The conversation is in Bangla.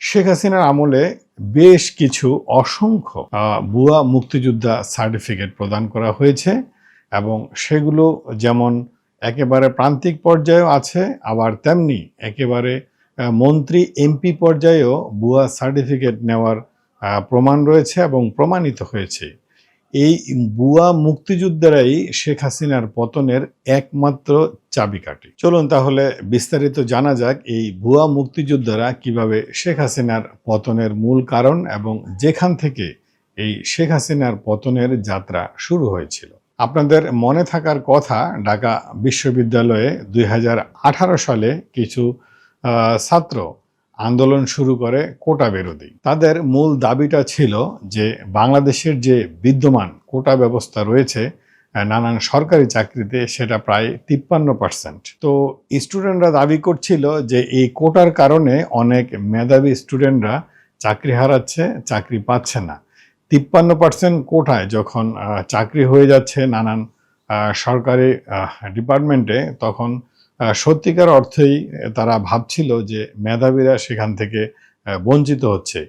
শেখ হাসিনার আমলে বেশ কিছু অসংখ্য ভুয়া মুক্তিযোদ্ধা সার্টিফিকেট প্রদান করা হয়েছে এবং সেগুলো যেমন একেবারে প্রান্তিক পর্যায়েও আছে, আবার তেমনি একেবারে মন্ত্রী এমপি পর্যায়েও ভুয়া সার্টিফিকেট নেওয়ার প্রমাণ রয়েছে এবং প্রমাণিত হয়েছে। এই ভুয়া মুক্তিযোদ্ধারাই শেখ হাসিনার পতনের একমাত্র চাবিকাঠি। চলুন তাহলে বিস্তারিত জানা যাক এই ভুয়া মুক্তিযোদ্ধারা কিভাবে শেখ হাসিনার পতনের মূল কারণ এবং যেখান থেকে এই শেখ হাসিনার পতনের যাত্রা শুরু হয়েছিল। আপনাদের মনে থাকার কথা, ঢাকা বিশ্ববিদ্যালয়ে 2018 সালে কিছু ছাত্র আন্দোলন শুরু করে কোটা বিরোধী। তাদের মূল দাবিটা ছিল যে বাংলাদেশের যে বিদ্যমান কোটা ব্যবস্থা রয়েছে নানান সরকারি চাকরিতে, সেটা প্রায় 53%। তো স্টুডেন্টরা দাবি করছিল যে এই কোটার কারণে অনেক মেধাবী স্টুডেন্টরা চাকরি হারাচ্ছে, চাকরি পাচ্ছে না। 53% কোটায় যখন চাকরি হয়ে যাচ্ছে নানান সরকারি ডিপার্টমেন্টে, তখন সত্যিকার অর্থেই তারা ভাবছিল যে মেধাবীরা সেখান থেকে বঞ্চিত হচ্ছে।